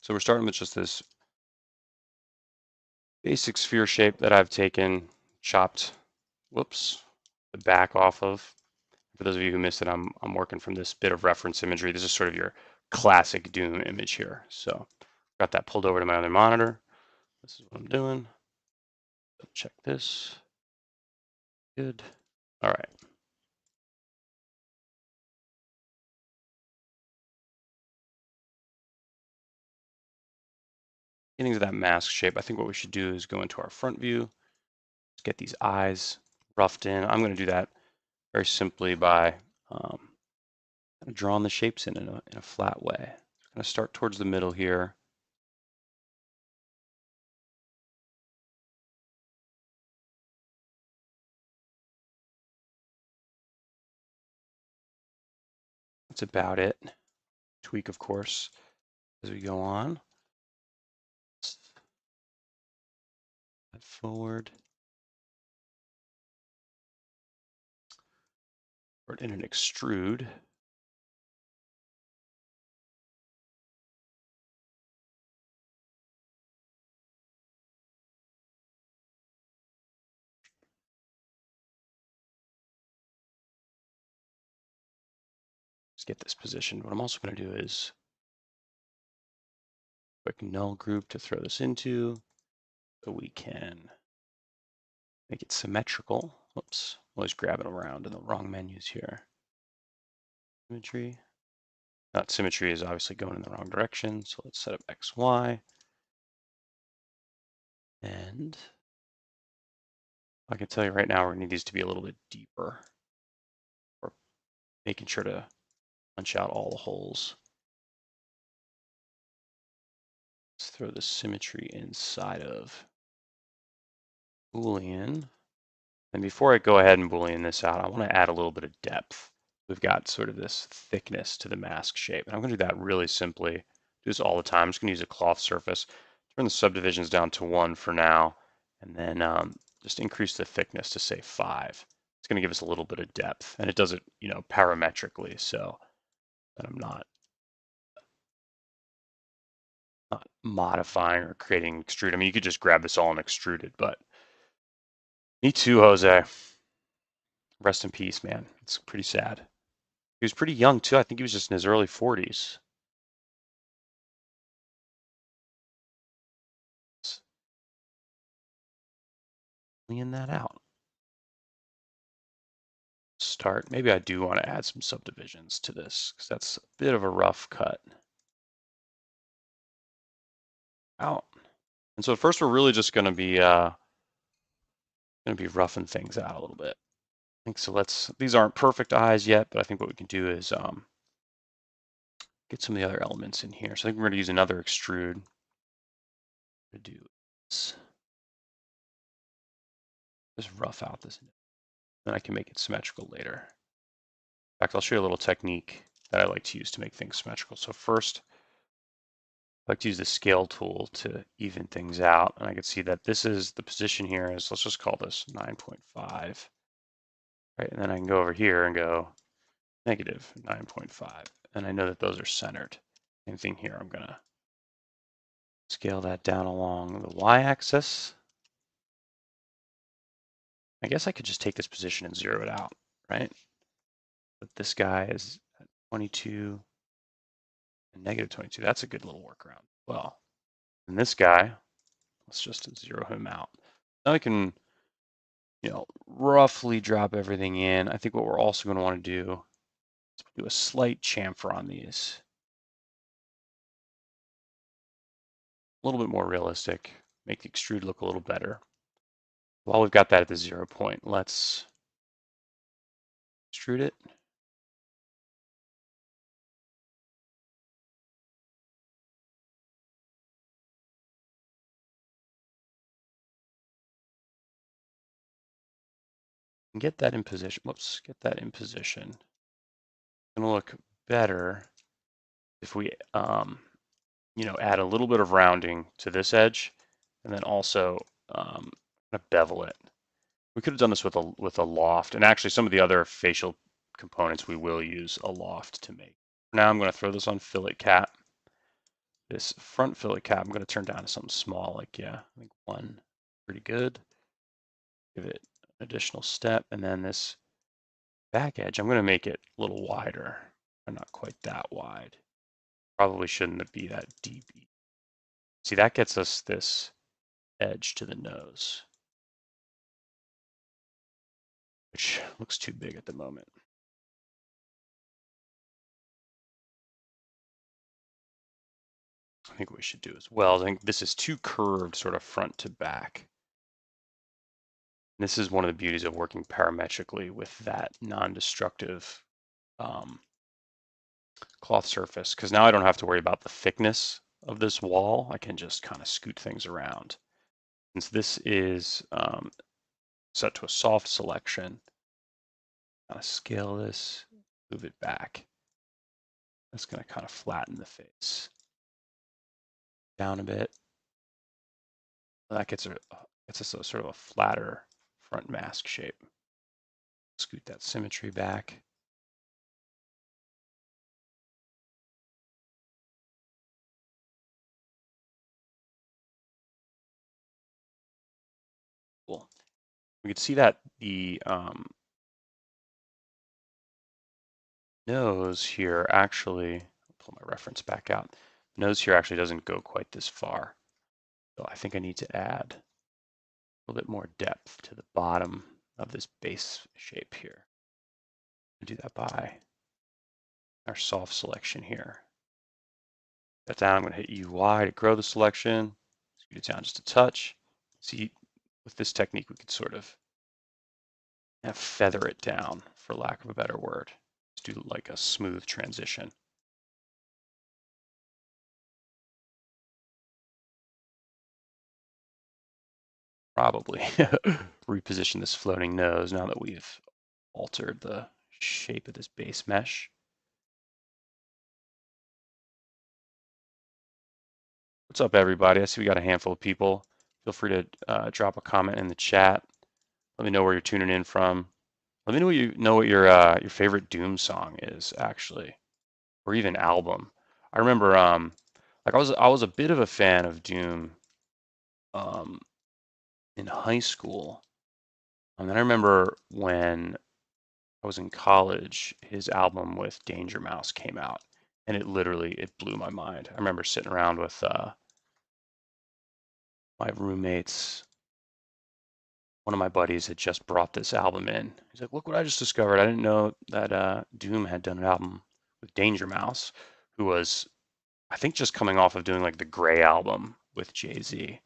So we're starting with just this basic sphere shape that I've taken, chopped, whoops, the back off of. For those of you who missed it, I'm working from this bit of reference imagery. This is sort of your classic Doom image here. So got that pulled over to my other monitor. This is what I'm doing. Check this. Good. All right. Getting to that mask shape, I think what we should do is go into our front view, get these eyes roughed in. I'm going to do that very simply by drawing the shapes in a flat way. I'm going to start towards the middle here. That's about it. Tweak, of course, as we go on. Forward. Or in an extrude. Let's get this positioned. What I'm also going to do is quick null group to throw this into so we can make it symmetrical. Whoops, always grabbing around in the wrong menus here. Symmetry. That symmetry is obviously going in the wrong direction, so let's set up X, Y. And I can tell you right now, we're going to need these to be a little bit deeper. We're making sure to punch out all the holes. Let's throw the symmetry inside of Boolean. And before I go ahead and Boolean this out, I want to add a little bit of depth. We've got sort of this thickness to the mask shape. And I'm going to do that really simply. Do this all the time. I'm just going to use a cloth surface. Turn the subdivisions down to 1 for now. And then just increase the thickness to, say, 5. It's going to give us a little bit of depth. And it does it, parametrically, so that I'm not modifying or creating extrude. I mean, you could just grab this all and extrude it, but me too, Jose. Rest in peace, man. It's pretty sad. He was pretty young too. I think he was just in his early 40s. Clean that out. Start. Maybe I do want to add some subdivisions to this because that's a bit of a rough cut. Out. And so first we're really just going to be roughing things out a little bit. I think so. These aren't perfect eyes yet, but I think what we can do is get some of the other elements in here. So I think we're going to use another extrude to do this. Just rough out this. Then I can make it symmetrical later. In fact, I'll show you a little technique that I like to use to make things symmetrical. So first, I like to use the scale tool to even things out. And I can see that this is the position here is, let's just call this 9.5. Right, and then I can go over here and go negative 9.5. And I know that those are centered. Same thing here. I'm going to scale that down along the y-axis. I guess I could just take this position and zero it out, right? But this guy is at 22 and negative 22. That's a good little workaround. Well, and this guy, let's just zero him out. Now we can, roughly drop everything in. I think what we're also going to want to do is do a slight chamfer on these. A little bit more realistic, make the extrude look a little better. While we've got that at the 0 point, let's extrude it. And get that in position. Whoops, get that in position. It's going to look better if we, add a little bit of rounding to this edge, and then also bevel it. We could have done this with a loft, and actually some of the other facial components we will use a loft to make. Now I'm going to throw this on fillet cat. This front fillet cap, I'm going to turn down to something small, like, yeah, I think 1, pretty good. Give it an additional step, and then this back edge, I'm going to make it a little wider, but not quite that wide. Probably shouldn't be that deep. See, that gets us this edge to the nose, which looks too big at the moment. I think what we should do as well, I think this is too curved sort of front to back. And this is one of the beauties of working parametrically with that non-destructive cloth surface, because now I don't have to worry about the thickness of this wall. I can just kind of scoot things around. Since this is set to a soft selection, kind of scale this, move it back. That's going to kind of flatten the face down a bit. That gets us a sort of a flatter front mask shape. Scoot that symmetry back. Cool. We could see that the nose here actually, I'll pull my reference back out. The nose here actually doesn't go quite this far. So I think I need to add a little bit more depth to the bottom of this base shape here. I'll do that by our soft selection here. That down, I'm going to hit UI to grow the selection, scoot it down just a touch. See, with this technique, we could sort of feather it down, for lack of a better word. Just do like a smooth transition. Probably reposition this floating nose now that we've altered the shape of this base mesh. What's up, everybody? I see we got a handful of people. Feel free to drop a comment in the chat. Let me know where you're tuning in from. Let me know what your favorite Doom song is, actually, or even album. I remember, like I was a bit of a fan of Doom in high school, and then I remember when I was in college, his album with Danger Mouse came out, and it blew my mind. I remember sitting around with my roommates. One of my buddies had just brought this album in. He's like, "Look what I just discovered! I didn't know that Doom had done an album with Danger Mouse, who was, I think, just coming off of doing like the Gray album with Jay-Z."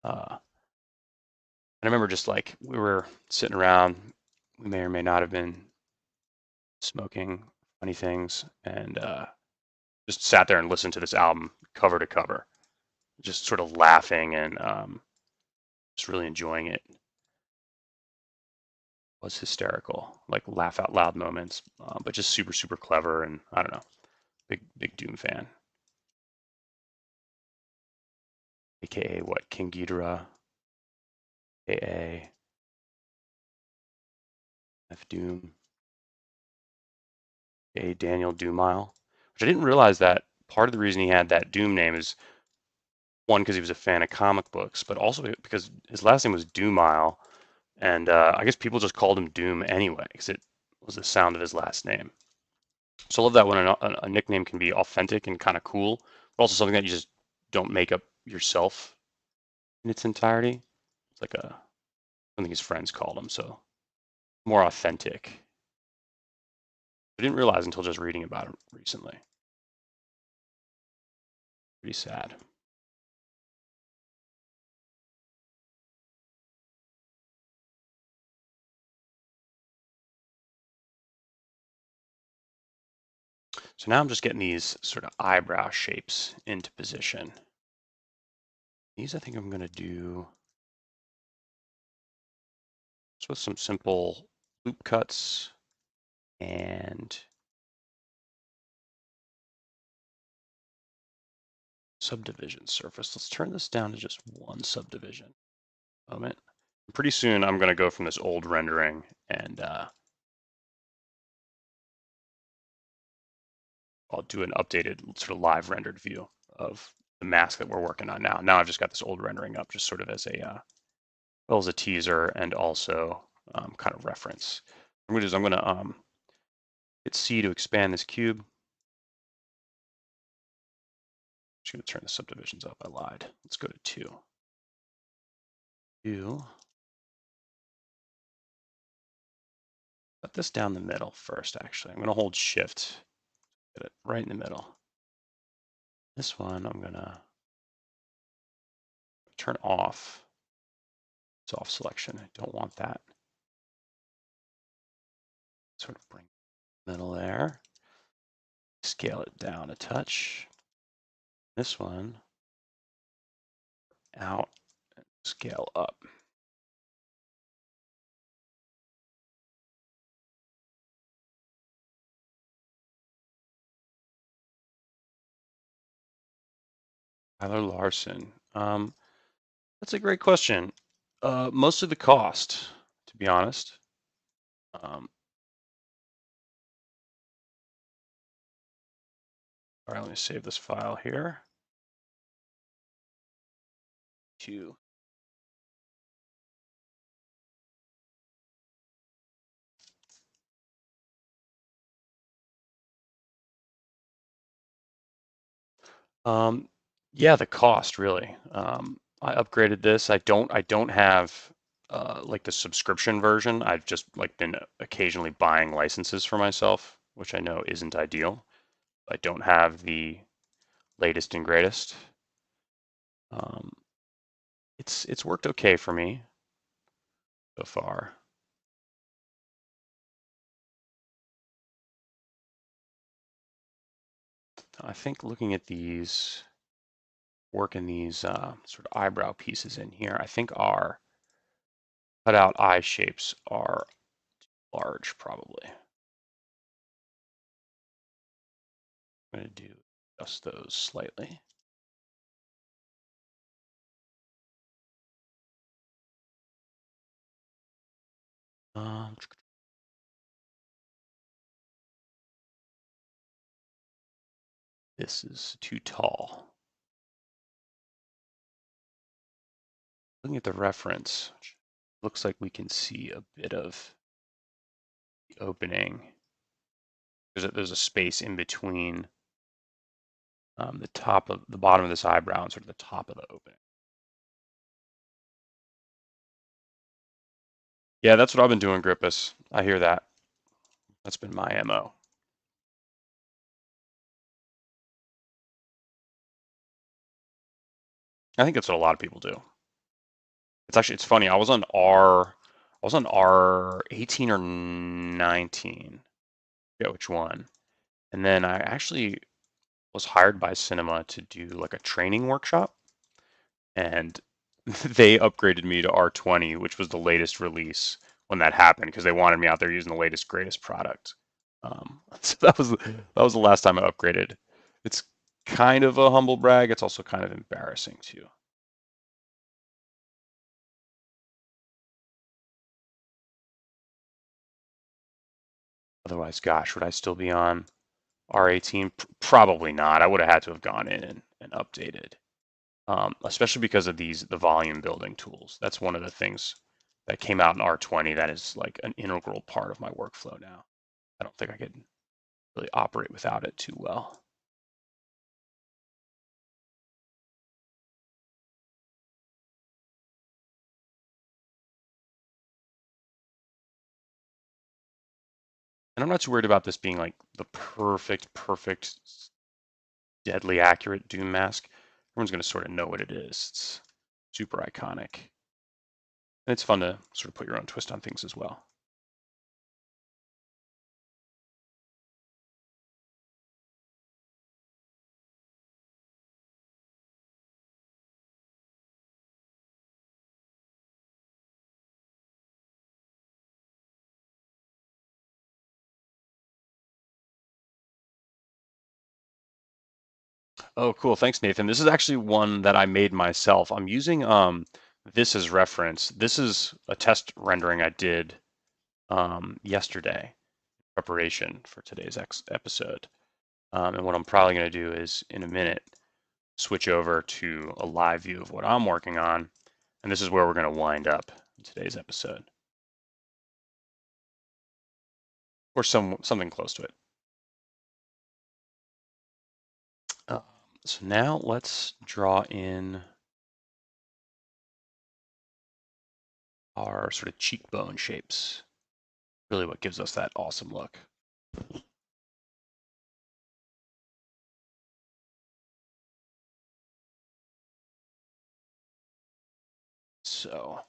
And I remember just like we were sitting around. We may or may not have been smoking funny things, and just sat there and listened to this album cover to cover, just sort of laughing and just really enjoying it. It was hysterical, like laugh out loud moments, but just super, super clever. And I don't know, big Doom fan. AKA what? King Ghidorah, AKA F Doom, AKA Daniel Doomile, which I didn't realize that part of the reason he had that Doom name is one, because he was a fan of comic books, but also because his last name was Doomile. And I guess people just called him Doom anyway, because it was the sound of his last name. So I love that when a nickname can be authentic and kind of cool, but also something that you just don't make up yourself in its entirety. It's like something his friends called him, so more authentic. I didn't realize until just reading about it recently. Pretty sad. So now I'm just getting these sort of eyebrow shapes into position. These I think I'm going to do just with some simple loop cuts and subdivision surface. Let's turn this down to just one subdivision. Moment. Pretty soon I'm going to go from this old rendering and I'll do an updated sort of live rendered view the mask that we're working on now. Now I've just got this old rendering up just sort of as a well as a teaser and also kind of reference. What I'm going to do is I'm going to hit C to expand this cube. I'm just going to turn the subdivisions up. I lied. Let's go to 2. 2. Put this down the middle first, actually. I'm going to hold Shift, get it right in the middle. This one I'm going to turn off. It's off selection. I don't want that. Sort of bring the middle there. Scale it down a touch. This one out and scale up. Tyler Larson. That's a great question. Mostly the cost, to be honest. All right, let me save this file here. Yeah, the cost really. I upgraded this. I don't have like the subscription version. I've just like been occasionally buying licenses for myself, which I know isn't ideal. I don't have the latest and greatest. It's worked okay for me so far. I think looking at these, working these sort of eyebrow pieces in here, I think our cutout eye shapes are large probably. I'm going to do just those slightly. This is too tall. Looking at the reference, looks like we can see a bit of the opening. There's a space in between the bottom of this eyebrow and sort of the top of the opening. Yeah, that's what I've been doing, Grippus. I hear that. That's been my MO. I think that's what a lot of people do. It's funny. I was on R18 or 19. I forget which one. And then I actually was hired by Cinema to do like a training workshop. And they upgraded me to R20, which was the latest release when that happened because they wanted me out there using the latest, greatest product. So that was the last time I upgraded. It's kind of a humble brag. It's also kind of embarrassing too. Otherwise, gosh, would I still be on R18? Probably not. I would have had to have gone in and updated, especially because of the volume building tools. That's one of the things that came out in R20 that is like an integral part of my workflow now. I don't think I could really operate without it too well. And I'm not too worried about this being like the perfect, deadly accurate Doom mask. Everyone's going to sort of know what it is. It's super iconic. And it's fun to sort of put your own twist on things as well. Oh, cool. Thanks, Nathan. This is actually one that I made myself. I'm using this as reference. This is a test rendering I did yesterday in preparation for today's episode. And what I'm probably going to do is in a minute switch over to a live view of what I'm working on. And this is where we're going to wind up in today's episode. Or something close to it. So now let's draw in our sort of cheekbone shapes. Really what gives us that awesome look. So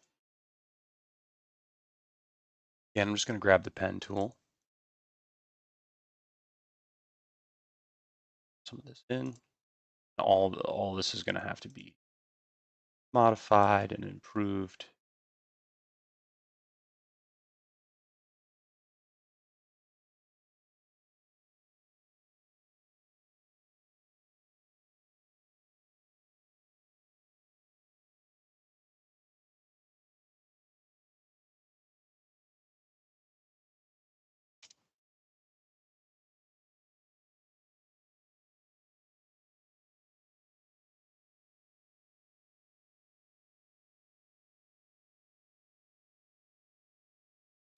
again, I'm just going to grab the pen tool. Some of this in. All this is going to have to be modified and improved.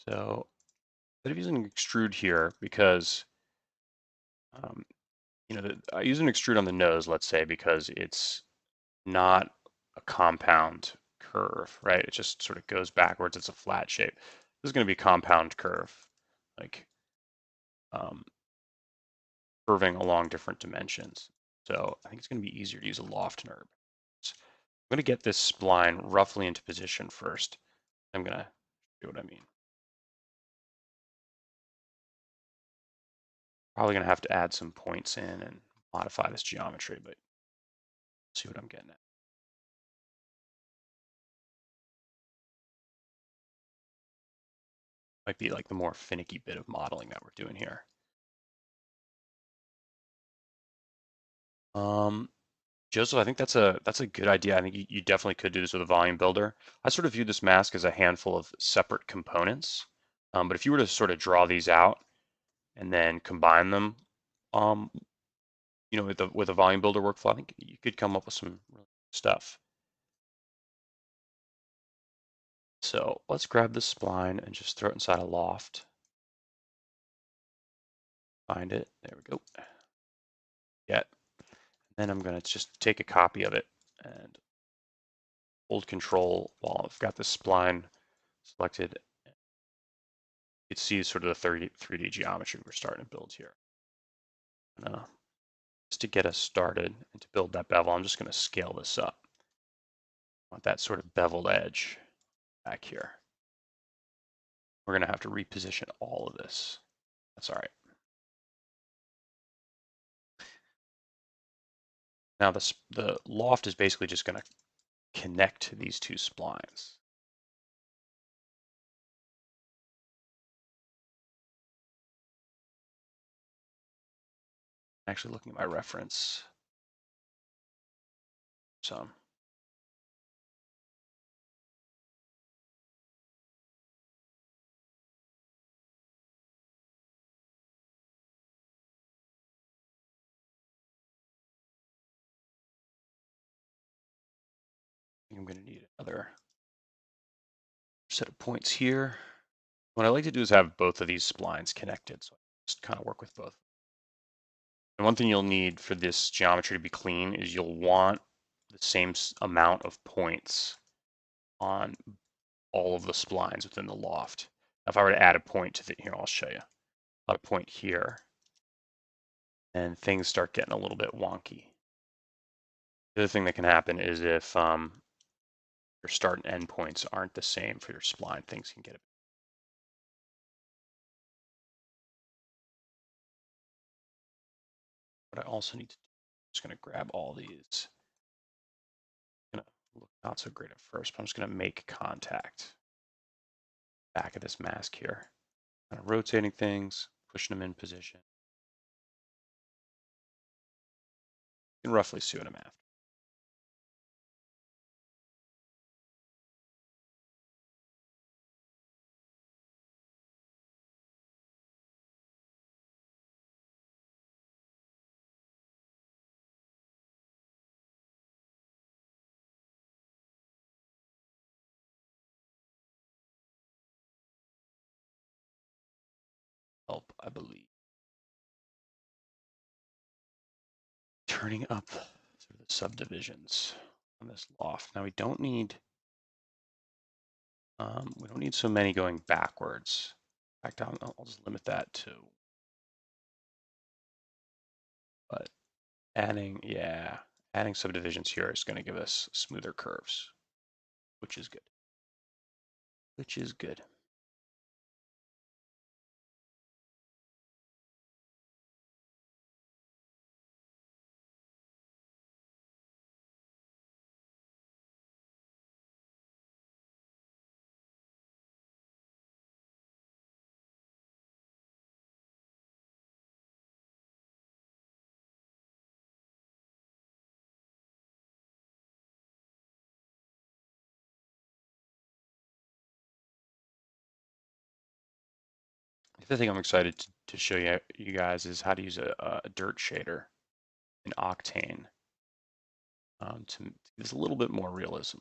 So instead of using extrude here, because I use an extrude on the nose, let's say, because it's not a compound curve, right? It just sort of goes backwards. It's a flat shape. This is going to be a compound curve, like curving along different dimensions. So I think it's going to be easier to use a loft NURB. So I'm going to get this spline roughly into position first. I'm going to show what I mean. Probably going to have to add some points in and modify this geometry, but see what I'm getting at. Might be like the more finicky bit of modeling that we're doing here. Joseph, I think that's a good idea. I think you definitely could do this with a volume builder. I sort of view this mask as a handful of separate components. But if you were to sort of draw these out and then combine them, with a volume builder workflow, I think you could come up with some stuff. So let's grab this spline and just throw it inside a loft. Find it. There we go. Get. Then I'm going to just take a copy of it and hold Control while I've got this spline selected. You can see sort of the 3D geometry we're starting to build here. Just to get us started and to build that bevel, I'm just going to scale this up. I want that sort of beveled edge back here. We're going to have to reposition all of this. That's all right. Now the loft is basically just going to connect these two splines. Actually looking at my reference. So I'm going to need another set of points here. What I like to do is have both of these splines connected, so I just kind of work with both. And one thing you'll need for this geometry to be clean is you'll want the same amount of points on all of the splines within the loft. Now, if I were to add a point to here, I'll show you. I'll add a point here, and things start getting a little bit wonky. The other thing that can happen is if your start and end points aren't the same for your spline, things can get a bit. What I also need to do, I'm just going to grab all these. Going to look not so great at first, but I'm just going to make contact. Back of this mask here. Kind of rotating things, pushing them in position. You can roughly see what I'm after. help, I believe. Turning up sort of the subdivisions on this loft. Now we don't need so many going backwards. In fact, I'll just limit that to. But adding subdivisions here is going to give us smoother curves, which is good. Which is good. The other thing I'm excited to show you guys is how to use a dirt shader in Octane to give us a little bit more realism.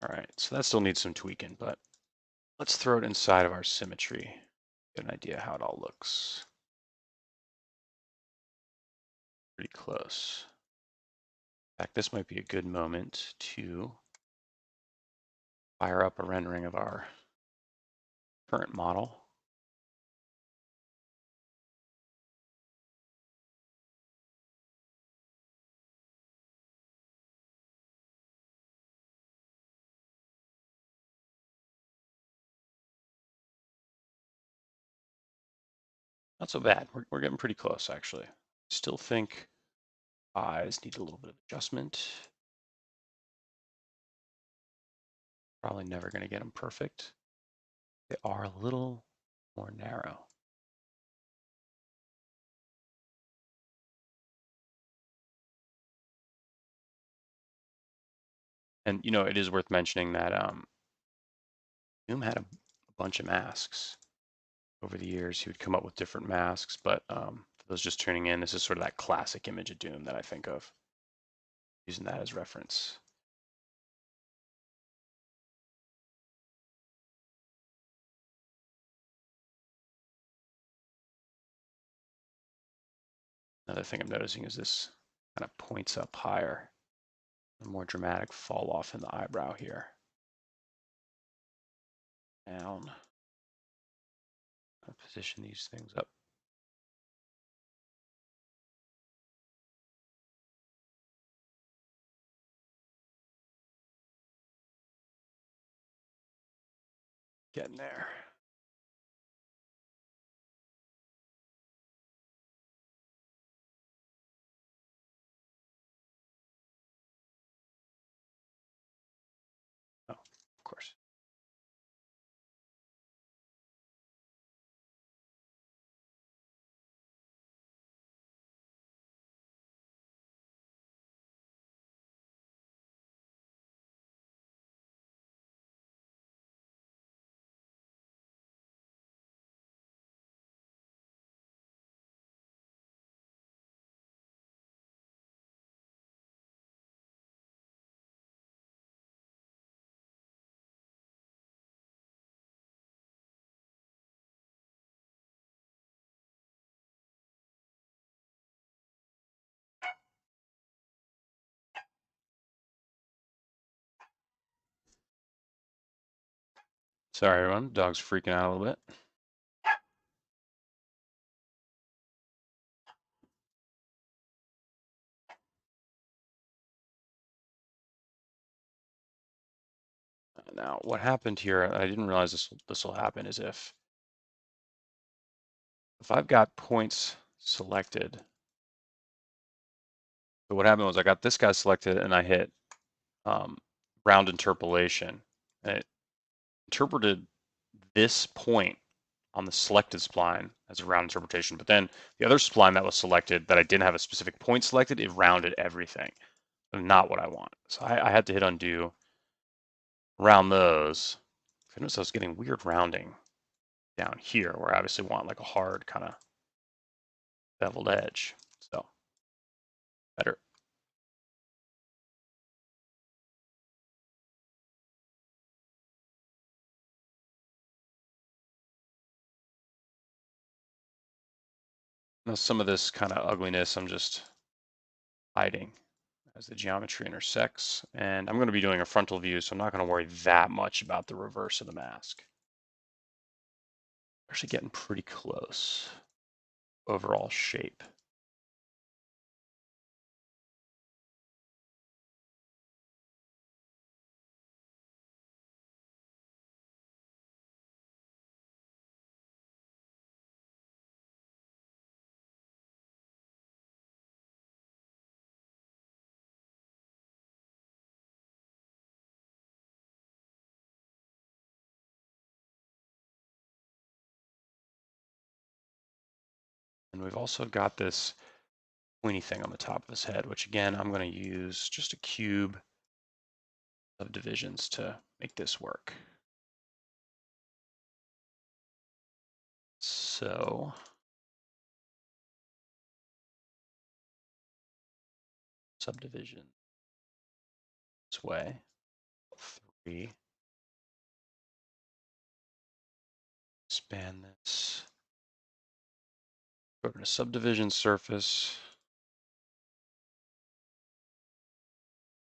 All right, so that still needs some tweaking, but let's throw it inside of our symmetry. Get an idea how it all looks. Pretty close. In fact, this might be a good moment to fire up a rendering of our current model. Not so bad. We're getting pretty close, actually. Still think eyes need a little bit of adjustment. Probably never going to get them perfect. They are a little more narrow. And it is worth mentioning that Zoom had a bunch of masks over the years. He would come up with different masks, but for those just tuning in, this is sort of that classic image of Doom that I think of, using that as reference. Another thing I'm noticing is this kind of points up higher, a more dramatic fall off in the eyebrow here. Down. I'll position these things up. Getting there. Oh, of course. Sorry, everyone. Dog's freaking out a little bit. Now, what happened here, I didn't realize this will happen, is if I've got points selected, so what happened was I got this guy selected and I hit round interpolation, and it interpreted this point on the selected spline as a round interpretation. But then the other spline that was selected that I didn't have a specific point selected, it rounded everything. Not what I want. So I had to hit undo, round those. I noticed I was getting weird rounding down here where I obviously want like a hard kind of beveled edge. So better. Now some of this kind of ugliness I'm just hiding as the geometry intersects. And I'm going to be doing a frontal view, so I'm not going to worry that much about the reverse of the mask. Actually getting pretty close. Overall shape. And we've also got this pointy thing on the top of his head, which again, I'm going to use just a cube of divisions to make this work. So subdivision this way, 3, expand this, go to subdivision surface,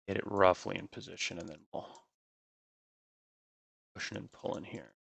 get it roughly in position, and then we'll push and pull in here.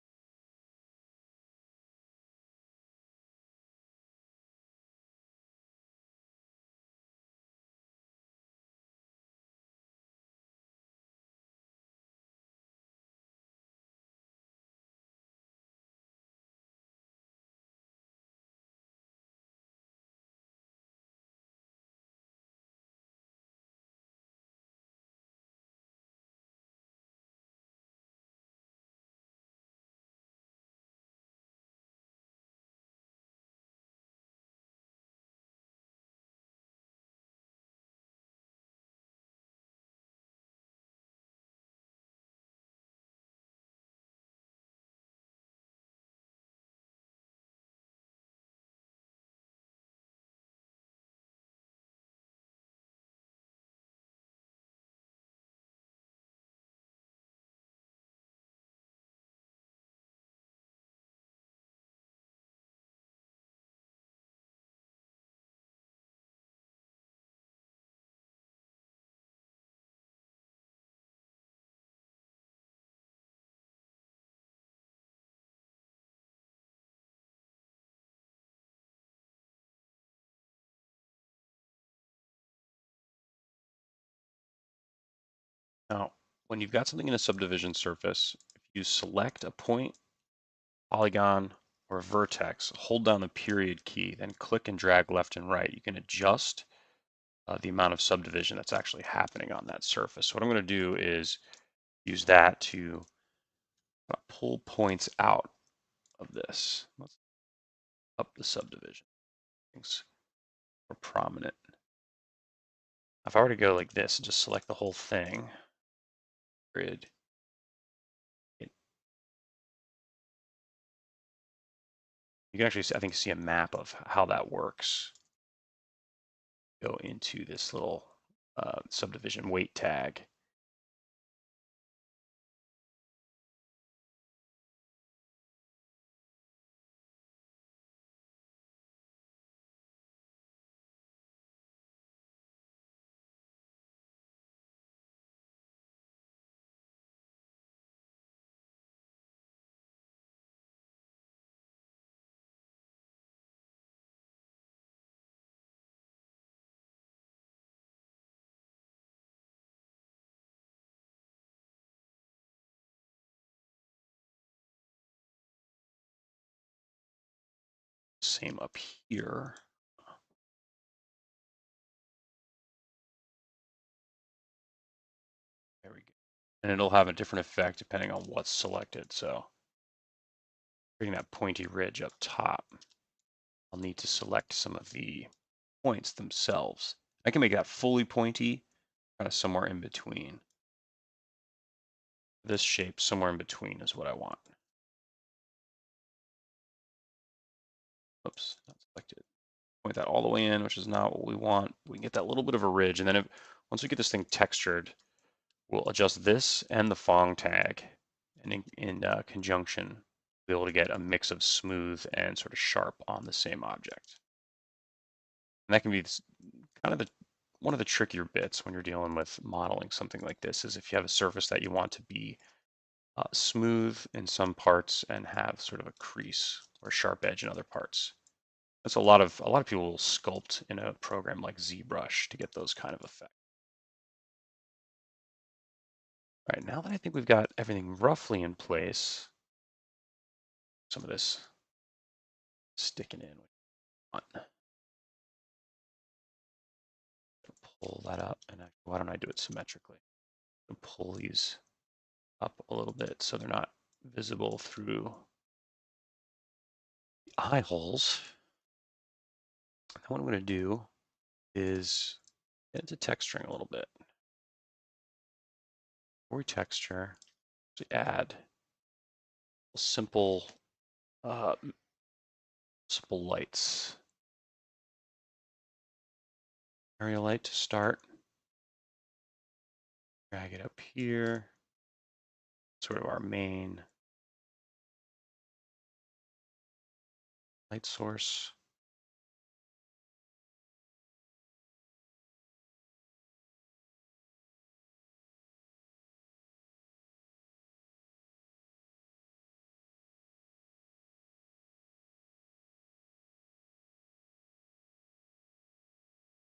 Now, when you've got something in a subdivision surface, if you select a point, polygon, or a vertex, hold down the period key, then click and drag left and right. You can adjust the amount of subdivision that's actually happening on that surface. So what I'm going to do is use that to pull points out of this. Let's up the subdivision. Things are prominent. If I were to go like this and just select the whole thing, grid, you can actually, I think, see a map of how that works. Go into this little subdivision weight tag. Same up here. There we go. And it'll have a different effect depending on what's selected. So creating that pointy ridge up top, I'll need to select some of the points themselves. I can make that fully pointy, kind of somewhere in between. This shape somewhere in between is what I want. Oops, not selected. Point that all the way in, which is not what we want. We can get that little bit of a ridge, and then once we get this thing textured, we'll adjust this and the Phong tag, and in conjunction, be able to get a mix of smooth and sort of sharp on the same object. And that can be kind of one of the trickier bits when you're dealing with modeling something like this, is if you have a surface that you want to be smooth in some parts and have sort of a crease or sharp edge in other parts. That's a lot of people will sculpt in a program like ZBrush to get those kind of effects. All right, now that I think we've got everything roughly in place, some of this sticking in. Pull that up, and why don't I do it symmetrically? Pull these up a little bit so they're not visible through the eye holes. And what I'm going to do is get into texturing a little bit. Before we texture, we add simple lights. Area light to start. Drag it up here. Sort of our main light source.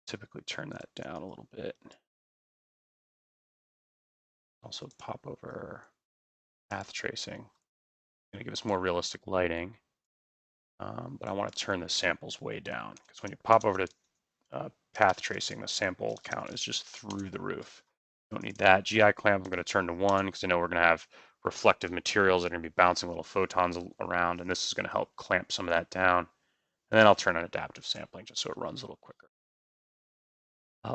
Typically turn that down a little bit. Also pop over path tracing. Going to give us more realistic lighting. But I want to turn the samples way down, because when you pop over to path tracing, the sample count is just through the roof. Don't need that. GI clamp, I'm going to turn to 1, because I know we're going to have reflective materials that are going to be bouncing little photons around, and this is going to help clamp some of that down. And then I'll turn on adaptive sampling just so it runs a little quicker.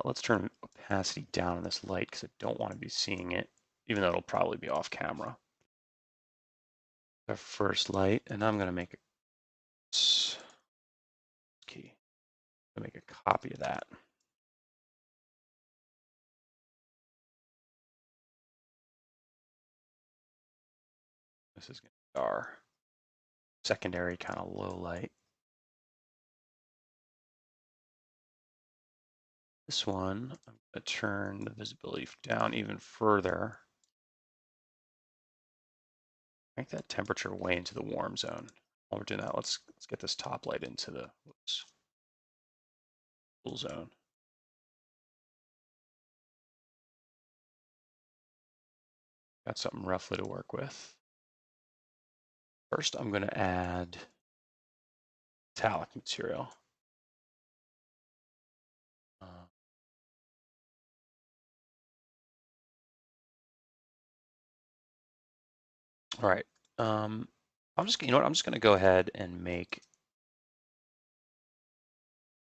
Let's turn opacity down on this light, because I don't want to be seeing it, even though it'll probably be off camera. Our first light, and I'm going to make a key. I'm going to make a copy of that. This is going to be our secondary kind of low light. This one, I'm going to turn the visibility down even further. Make that temperature way into the warm zone. While we're doing that, let's get this top light into the cool zone. Got something roughly to work with. First, I'm going to add metallic material. All right. I'm just going to go ahead and make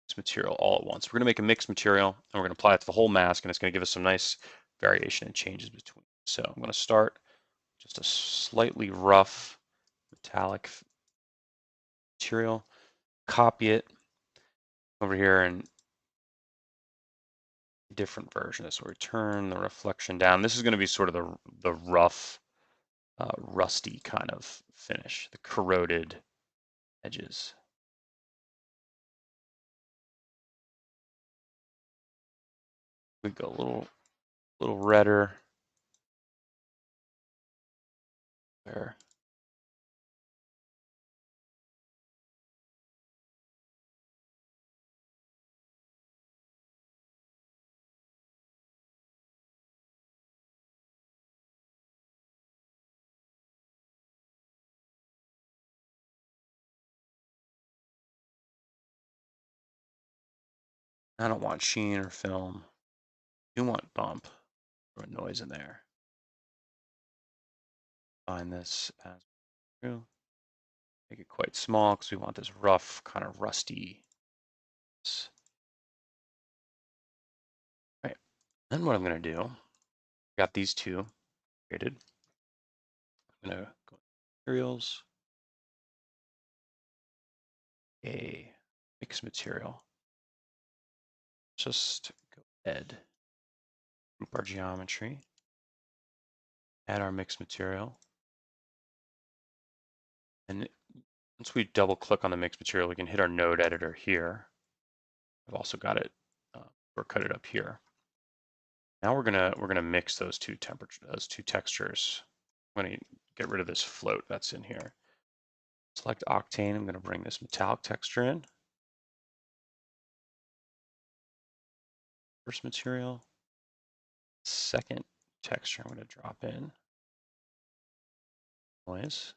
this material all at once. We're going to make a mixed material, and we're going to apply it to the whole mask, and it's going to give us some nice variation and changes between. So I'm going to start just a slightly rough metallic material, copy it over here in different version. So we turn the reflection down. This is going to be sort of the rough, rusty kind of finish, the corroded edges. We go a little redder there. I don't want sheen or film. You want bump or noise in there. Find this as true. make it quite small because we want this rough, kind of rusty. Right. Then what I'm going to do, got these two created. I'm going to go materials, a mixed material. Just go ahead, group our geometry, add our mixed material. And once we double click on the mixed material, we can hit our node editor here. I've also got it, or cut it up here. Now we're gonna mix those two textures. I'm gonna get rid of this float that's in here. Select octane. I'm gonna bring this metallic texture in. First material. Second texture I'm gonna drop in. Noise.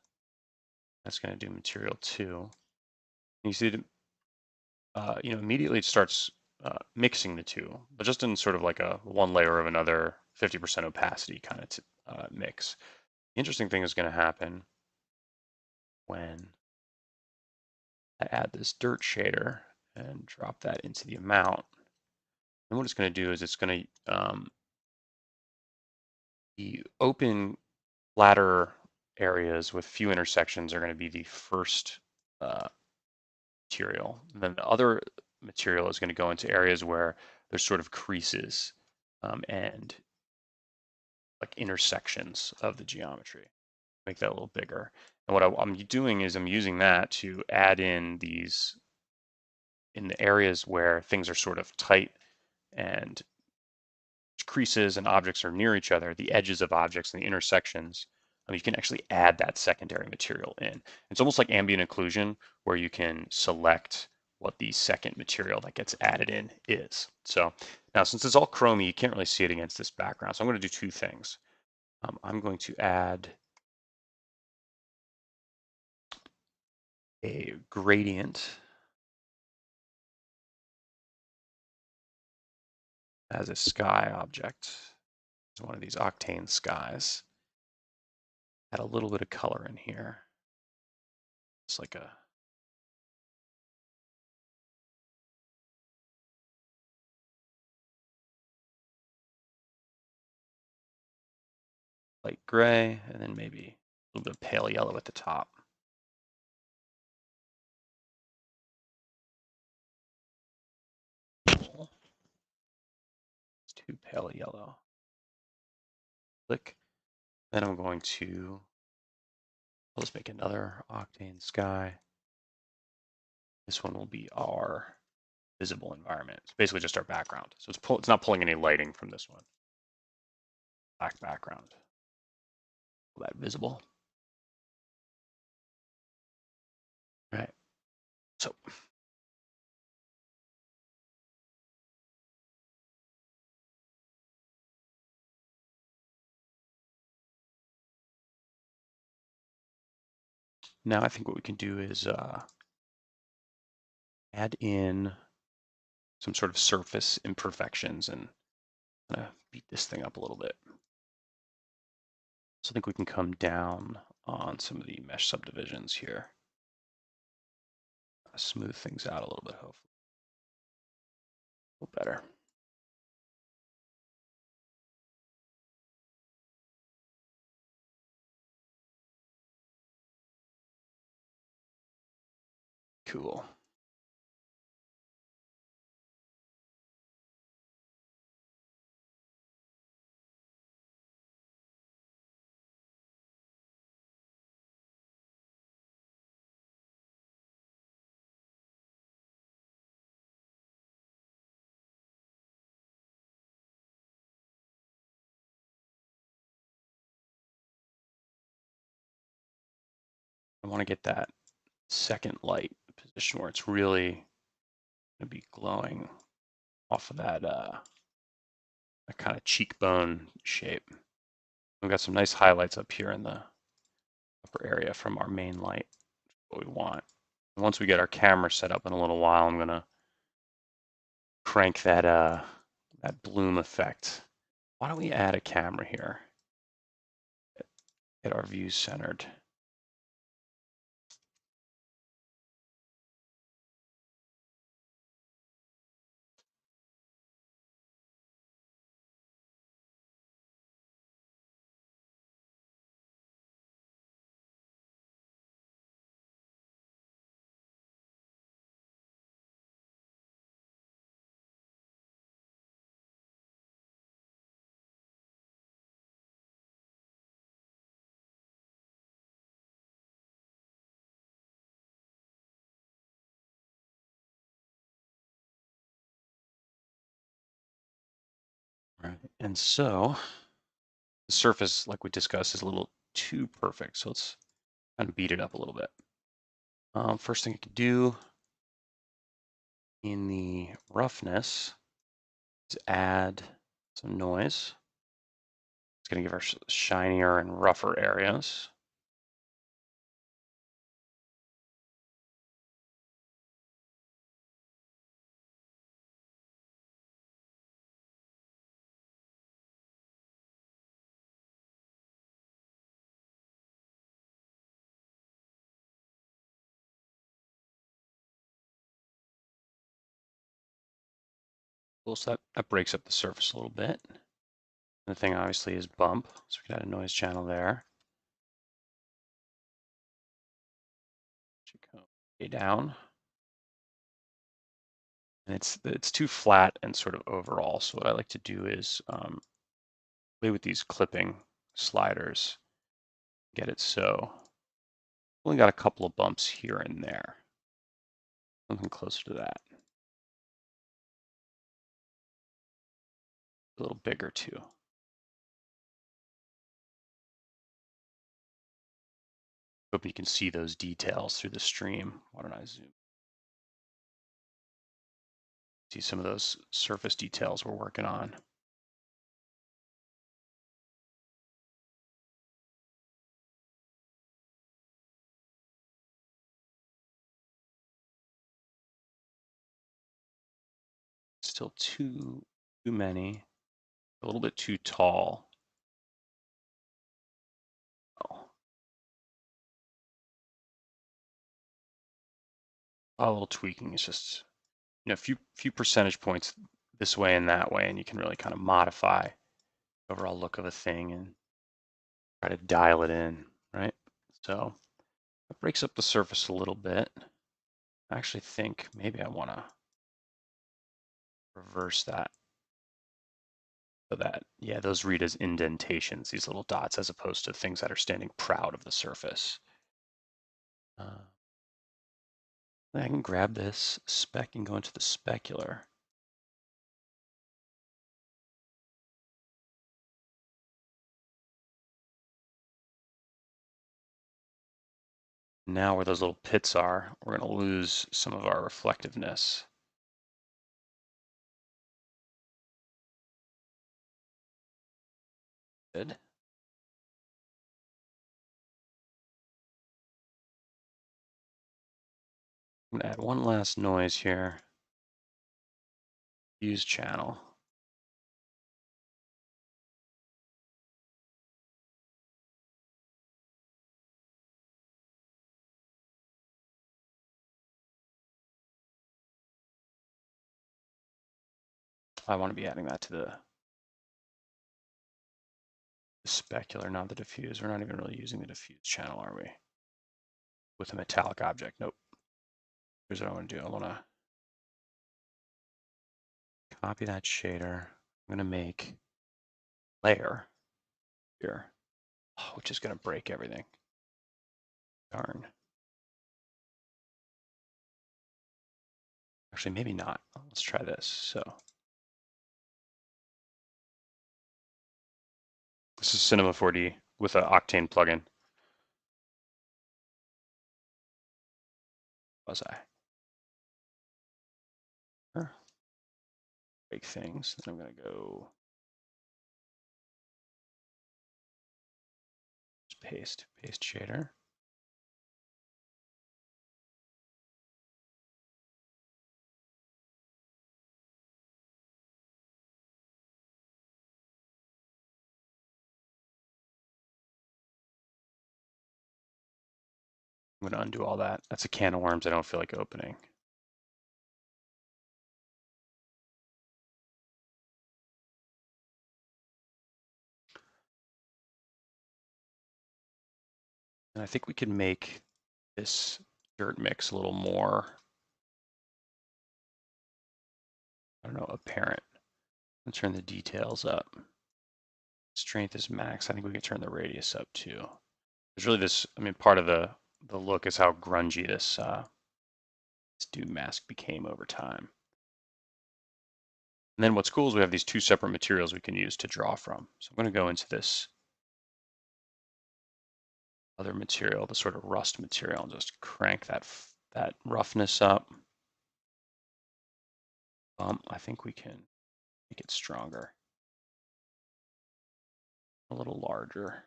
That's gonna do material 2. You see, immediately it starts mixing the two, but just in sort of like a one layer of another 50% opacity kind of mix. The interesting thing is going to happen when I add this dirt shader and drop that into the amount. And what it's going to do is it's going to, the open flatter areas with few intersections are going to be the first material. And then the other material is going to go into areas where there's sort of creases and like intersections of the geometry. Make that a little bigger. And what I'm doing is I'm using that to add in these in the areas where things are sort of tight and creases and objects are near each other, the edges of objects and the intersections. You can actually add that secondary material in. It's almost like ambient occlusion, where you can select what the second material that gets added in is. So now, since it's all chromey, you can't really see it against this background. So I'm going to do two things. I'm going to add a gradient as a sky object. It's one of these octane skies. Add a little bit of color in here. It's like a light gray, and then maybe a little bit of pale yellow at the top. It's too pale yellow. Click. Then I'm going to, let's make another octane sky. This one will be our visible environment. It's basically just our background. So it's not pulling any lighting from this one. Black background. That visible. Right. So now I think what we can do is add in some sort of surface imperfections and beat this thing up a little bit. So I think we can come down on some of the mesh subdivisions here. Smooth things out a little bit, hopefully. A little better. Cool. I want to get that second light position where it's really going to be glowing off of that, that kind of cheekbone shape. We've got some nice highlights up here in the upper area from our main light, what we want. And once we get our camera set up in a little while, I'm going to crank that, that bloom effect. Why don't we add a camera here? Get our views centered. All right, and so the surface, like we discussed, is a little too perfect. So let's kind of beat it up a little bit. First thing I could do in the roughness is add some noise. It's going to give our shinier and rougher areas. So that breaks up the surface a little bit. The thing obviously is bump, so we can add a noise channel there. Should go way down. And it's too flat and sort of overall. So what I like to do is play with these clipping sliders, get it so only got a couple of bumps here and there. Something closer to that. A little bigger too. Hope you can see those details through the stream. Why don't I zoom? See some of those surface details we're working on. Still too many, a little bit too tall. Oh, a little tweaking is just, a few percentage points this way and that way, and you can really kind of modify the overall look of a thing and try to dial it in, right? So that breaks up the surface a little bit. I actually think maybe I want to reverse that so that, yeah, those read as indentations, these little dots, as opposed to things that are standing proud of the surface. I can grab this spec and go into the specular. Now where those little pits are, we're going to lose some of our reflectiveness. Good. I'm going to add one last noise here. Use channel. I want to be adding that to the specular, not the diffuse. We're not even really using the diffuse channel, are we? With a metallic object. Nope. Here's what I want to do. I want to copy that shader. I'm going to make layer here, which is going to break everything. Darn. Actually, maybe not. Let's try this. So this is Cinema 4D with an Octane plugin. Was I? Break things. Then I'm going to go paste shader. I'm going to undo all that. That's a can of worms I don't feel like opening. And I think we can make this dirt mix a little more, I don't know, apparent. Let's turn the details up. Strength is max. I think we can turn the radius up too. There's really this, I mean, part of the look is how grungy this dude mask became over time. And then what's cool is we have these two separate materials we can use to draw from. So I'm going to go into this other material, the sort of rust material, and just crank that roughness up. I think we can make it stronger, a little larger.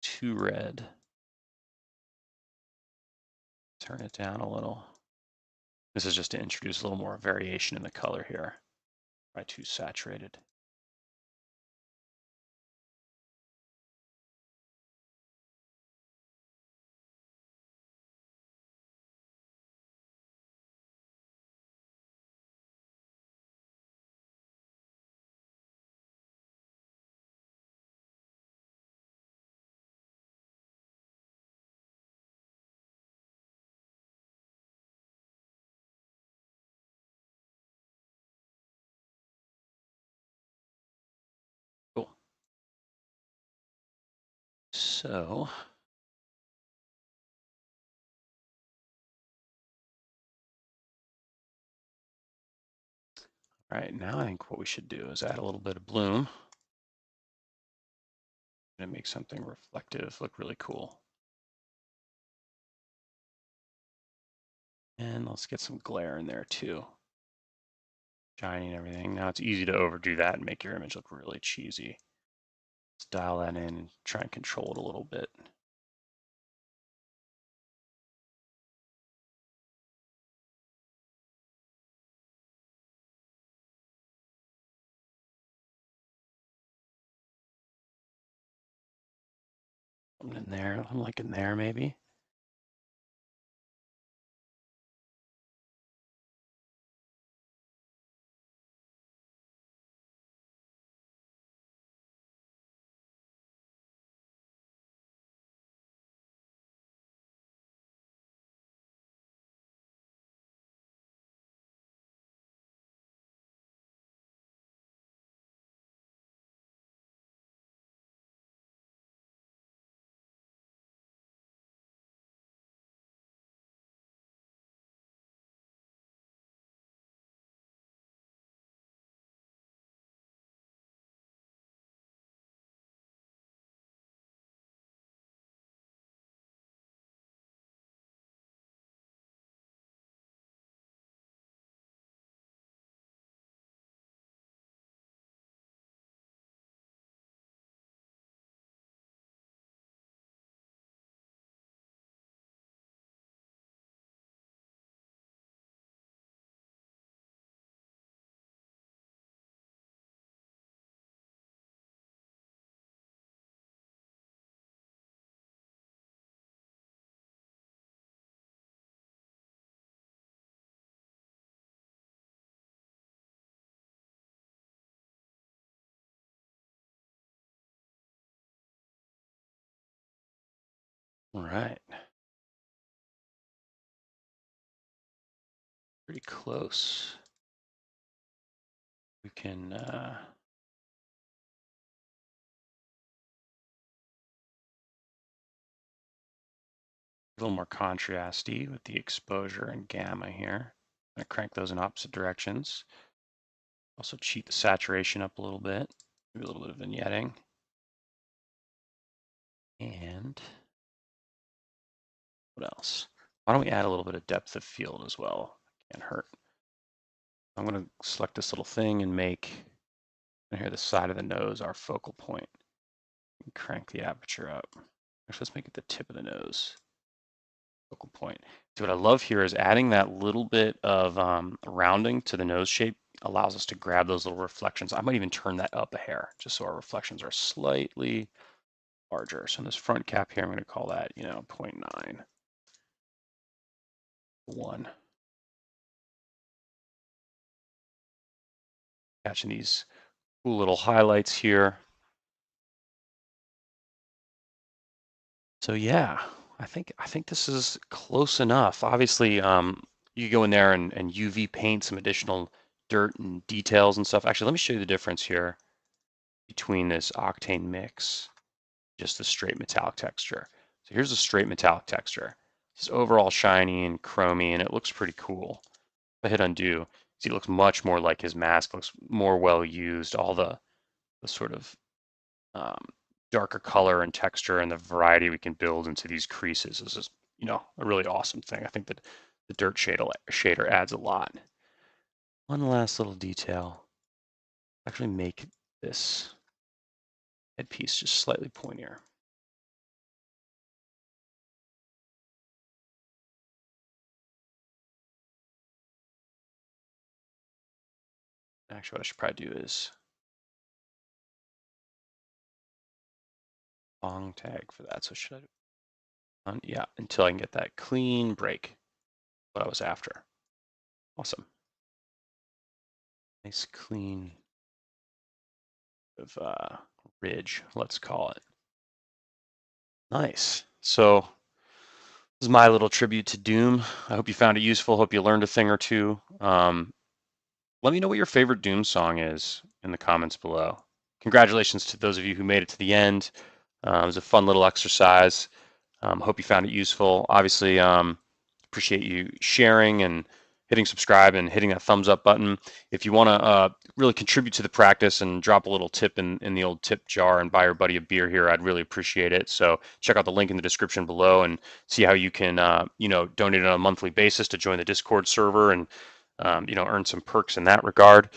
Too red. Turn it down a little. This is just to introduce a little more variation in the color here. Probably too saturated. Cool. So all right, now I think what we should do is add a little bit of bloom and make something reflective look really cool. And let's get some glare in there too. Shiny and everything. Now it's easy to overdo that and make your image look really cheesy. Let's dial that in and try and control it a little bit. Something in there, I'm like in there maybe. All right. Pretty close. We can a little more contrasty with the exposure and gamma here. I'm gonna crank those in opposite directions. Also cheat the saturation up a little bit. Maybe a little bit of vignetting. And what else? Why don't we add a little bit of depth of field as well? Can't hurt. I'm going to select this little thing and make here the side of the nose our focal point. And crank the aperture up. Actually, let's make it the tip of the nose. Focal point. So what I love here is adding that little bit of rounding to the nose shape allows us to grab those little reflections. I might even turn that up a hair just so our reflections are slightly larger. So in this front cap here, I'm going to call that, 0.9. 1. Catching these cool little highlights here. So yeah, I think this is close enough. Obviously, you go in there and UV paint some additional dirt and details and stuff. Actually, let me show you the difference here between this octane mix, just the straight metallic texture. So here's the straight metallic texture. It's overall shiny and chromy, and it looks pretty cool. If I hit undo, see it looks much more like his mask, looks more well used. All the sort of um, darker color and texture and the variety we can build into these creases is just, a really awesome thing. I think that the dirt shader adds a lot. One last little detail. Actually make this headpiece just slightly pointier. Actually, what I should probably do is long tag for that. So should I? Yeah, until I can get that clean break. What I was after. Awesome. Nice clean of ridge, let's call it. Nice. So this is my little tribute to Doom. I hope you found it useful. Hope you learned a thing or two. Let me know what your favorite Doom song is in the comments below. Congratulations to those of you who made it to the end. It was a fun little exercise. Hope you found it useful. Obviously, appreciate you sharing and hitting subscribe and hitting that thumbs up button. If you want to really contribute to the practice and drop a little tip in the old tip jar and buy your buddy a beer here, I'd really appreciate it. So check out the link in the description below and see how you can, donate on a monthly basis to join the Discord server and, earn some perks in that regard.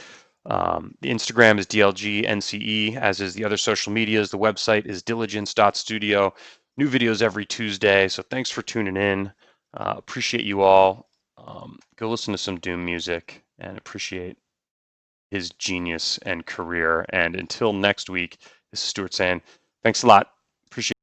The Instagram is DLGNCE, as is the other social medias. The website is diligence.studio. New videos every Tuesday. So thanks for tuning in. Appreciate you all. Go listen to some Doom music and appreciate his genius and career. And until next week, this is Stuart saying, thanks a lot. Appreciate